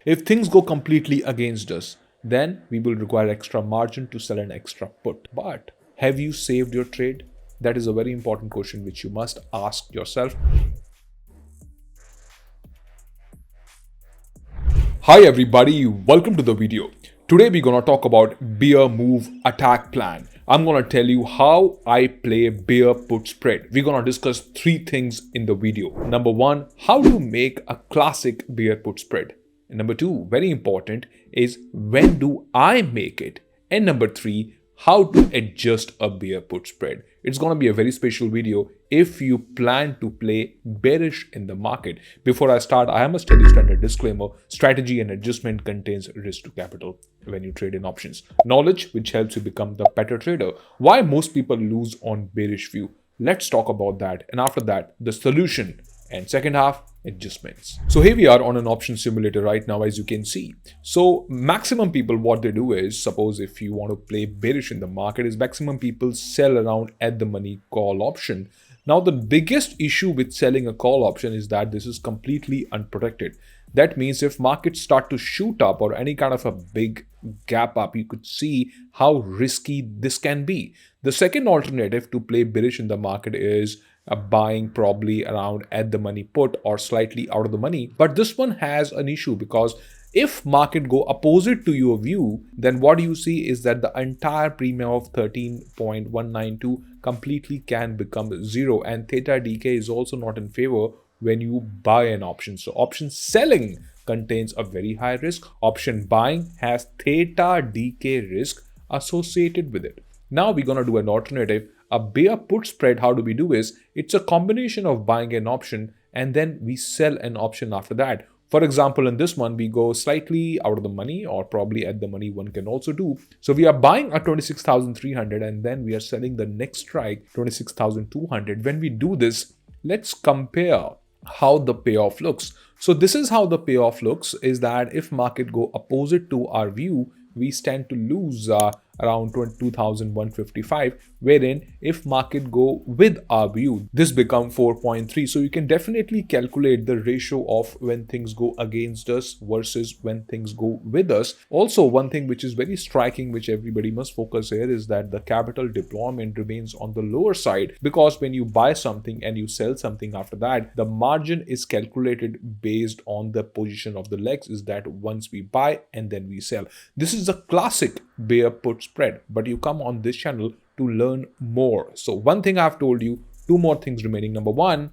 If things go completely against us, then we will require extra margin to sell an extra put. But have you saved your trade? That is a very important question which you must ask yourself. Hi everybody, welcome to the video. Today we're gonna talk about bear move attack plan. I'm gonna tell you how I play bear put spread. We're gonna discuss three things in the video. Number one, how to make a classic bear put spread. And number two, very important, is when do I make it? And number three, how to adjust a bear put spread. It's going to be a very special video if you plan to play bearish in the market. Before I start, I must tell you standard disclaimer: strategy and adjustment contains risk to capital when you trade in options. Knowledge which helps you become the better trader. Why most people lose on bearish view? Let's talk about that. And after that, the solution. And second half, adjustments. So here we are on an option simulator right now, as you can see. So maximum people, what they do is, suppose if you want to play bearish in the market, is maximum people sell around at the money call option. Now the biggest issue with selling a call option is that this is completely unprotected. That means if markets start to shoot up or any kind of a big gap up, you could see how risky this can be. The second alternative to play bearish in the market is buying probably around at the money put or slightly out of the money. But this one has an issue because if market go opposite to your view, then what you see is that the entire premium of 13.192 completely can become zero, and theta decay is also not in favor when you buy an option. So option selling contains a very high risk. Option buying has theta decay risk associated with it. Now we're going to do an alternative. A bear put spread, how do we do is, it's a combination of buying an option and then we sell an option after that. For example, in this one, we go slightly out of the money or probably at the money, one can also do. So we are buying at 26,300 and then we are selling the next strike 26,200. When we do this, let's compare how the payoff looks. So this is how the payoff looks, is that if market go opposite to our view, we stand to lose around 22,155, wherein if market go with our view, this become 4.3. So you can definitely calculate the ratio of when things go against us versus when things go with us. Also, one thing which is very striking, which everybody must focus here, is that the capital deployment remains on the lower side, because when you buy something and you sell something after that, the margin is calculated based on the position of the legs, is that once we buy and then we sell. This is a classic bear put spread, but you come on this channel to learn more. So one thing I've told you, two more things remaining. Number one,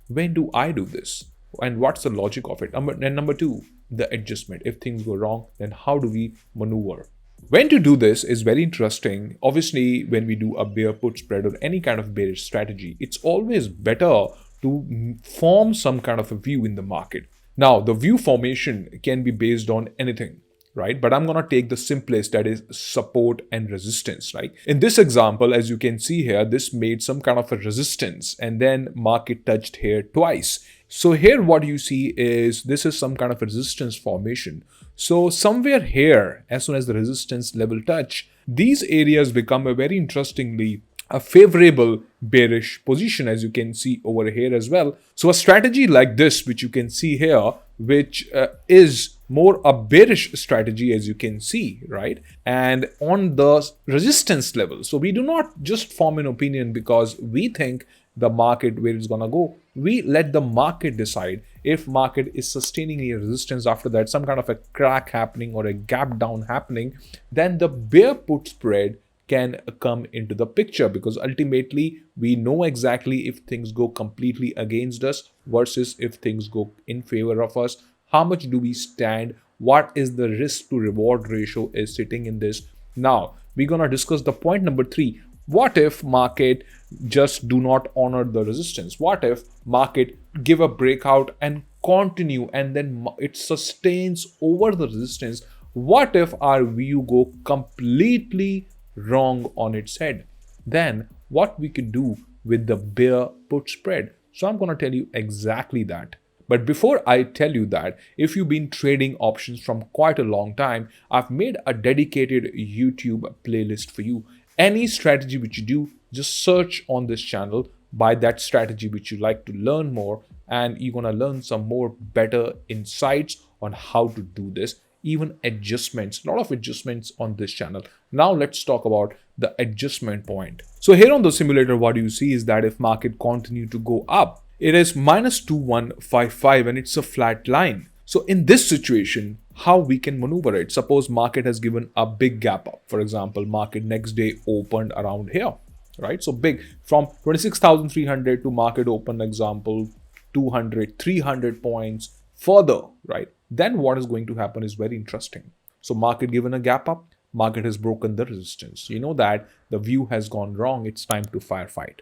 when do I do this and what's the logic of it? And number two, the adjustment. If things go wrong, then how do we maneuver? When to do this is very interesting. Obviously, when we do a bear put spread or any kind of bearish strategy, it's always better to form some kind of a view in the market. Now, the view formation can be based on anything, right? But I'm going to take the simplest, that is support and resistance, right? In this example, as you can see here, this made some kind of a resistance and then market touched here twice. So here what you see is this is some kind of a resistance formation. So somewhere here, as soon as the resistance level touch, these areas become a very interestingly a favorable bearish position, as you can see over here as well. So a strategy like this, which you can see here, which is more a bearish strategy, as you can see, right? And on the resistance level, so we do not just form an opinion because we think the market where it's gonna go. We let the market decide. If market is sustaining a resistance, after that some kind of a crack happening or a gap down happening, then the bear put spread can come into the picture, because ultimately we know exactly if things go completely against us versus if things go in favor of us. How much do we stand? What is the risk to reward ratio is sitting in this. Now we're gonna discuss the point number three. What if market just do not honor the resistance? What if market give a breakout and continue and then it sustains over the resistance? What if our view go completely wrong on its head? Then what we could do with the bear put spread? So I'm going to tell you exactly that. But before I tell you that, if you've been trading options from quite a long time, I've made a dedicated YouTube playlist for you. Any strategy which you do, just search on this channel by that strategy which you like to learn more, and you're going to learn some more better insights on how to do this, even adjustments, a lot of adjustments on this channel. Now let's talk about the adjustment point. So here on the simulator, what you see is that if market continue to go up, it is minus 2155 and it's a flat line. So in this situation, how we can maneuver it? Suppose market has given a big gap up. For example, market next day opened around here, right? So big, from 26,300 to market open, example, 200, 300 points further, right? Then what is going to happen is very interesting. So market given a gap up, market has broken the resistance. You know that the view has gone wrong. It's time to firefight.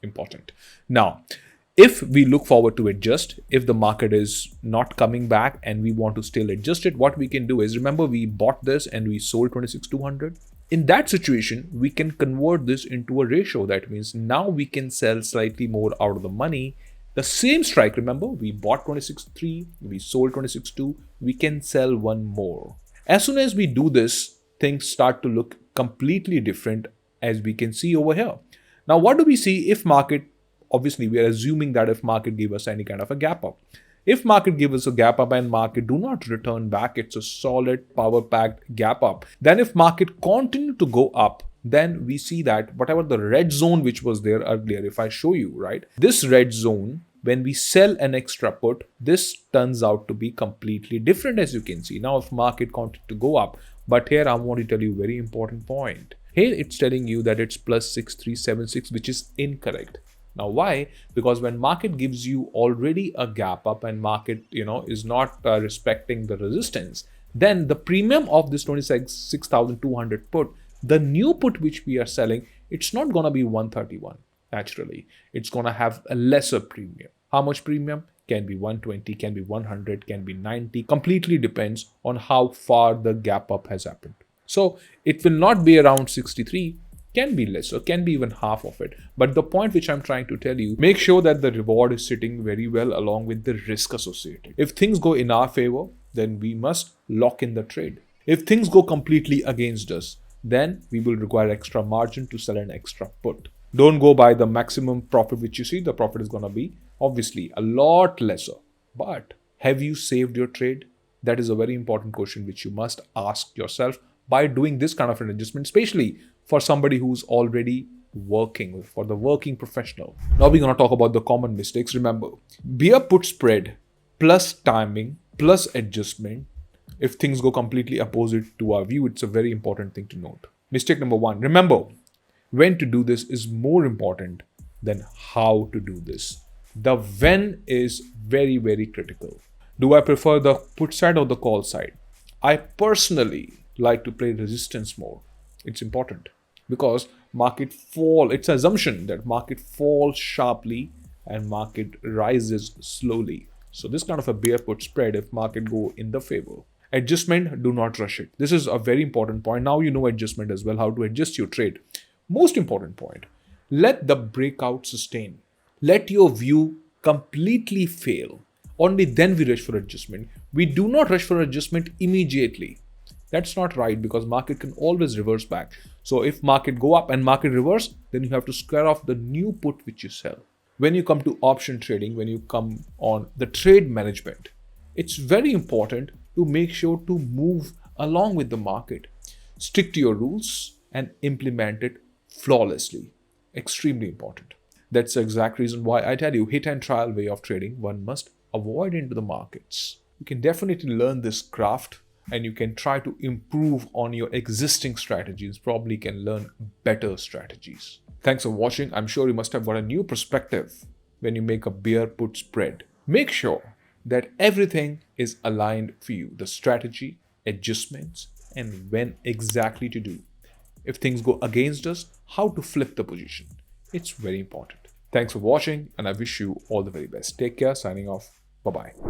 Important. Now, if we look forward to adjust, if the market is not coming back and we want to still adjust it, what we can do is, remember we bought this and we sold 26,200. In that situation, we can convert this into a ratio. That means now we can sell slightly more out of the money. The same strike, remember, we bought 26.3, we sold 26.2, we can sell one more. As soon as we do this, things start to look completely different, as we can see over here. Now, what do we see if market, obviously we are assuming that if market give us any kind of a gap up. If market give us a gap up and market do not return back, it's a solid power packed gap up. Then if market continue to go up, then we see that whatever the red zone which was there earlier, if I show you, right, this red zone, when we sell an extra put, this turns out to be completely different, as you can see. Now, if market continue to go up, but here I want to tell you a very important point. Here it's telling you that it's plus 6376, which is incorrect. Now, why? Because when market gives you already a gap up and market, is not respecting the resistance, then the premium of this 26,200 put, the new put which we are selling, it's not going to be 131. Naturally, it's going to have a lesser premium. How much premium? Can be 120, can be 100, can be 90. Completely depends on how far the gap up has happened. So it will not be around 63, can be less or can be even half of it. But the point which I'm trying to tell you, make sure that the reward is sitting very well along with the risk associated. If things go in our favor, then we must lock in the trade. If things go completely against us, then we will require extra margin to sell an extra put. Don't go by the maximum profit which you see. The profit is going to be obviously a lot lesser. But have you saved your trade? That is a very important question which you must ask yourself by doing this kind of an adjustment, especially for somebody who's already working, for the working professional. Now we're going to talk about the common mistakes. Remember, bear put spread plus timing plus adjustment. If things go completely opposite to our view, it's a very important thing to note. Mistake number one, remember, when to do this is more important than how to do this. The when is very, very critical. Do I prefer the put side or the call side? I personally like to play resistance more. It's important because market fall, it's an assumption that market falls sharply and market rises slowly. So this kind of a bear put spread, if market go in the favor. Adjustment, do not rush it. This is a very important point. Now you know adjustment as well, how to adjust your trade. Most important point, let the breakout sustain. Let your view completely fail. Only then we rush for adjustment. We do not rush for adjustment immediately. That's not right because market can always reverse back. So if market go up and market reverse, then you have to square off the new put which you sell. When you come to option trading, when you come on the trade management, it's very important to make sure to move along with the market. Stick to your rules and implement it flawlessly. Extremely important. That's the exact reason why I tell you, hit and trial way of trading, one must avoid into the markets. You can definitely learn this craft and you can try to improve on your existing strategies, probably can learn better strategies. Thanks for watching. I'm sure you must have got a new perspective when you make a bear put spread. Make sure that everything is aligned for you, the strategy, adjustments, and when exactly to do. If things go against us, how to flip the position. It's very important. Thanks for watching and I wish you all the very best. Take care. Signing off. Bye-bye.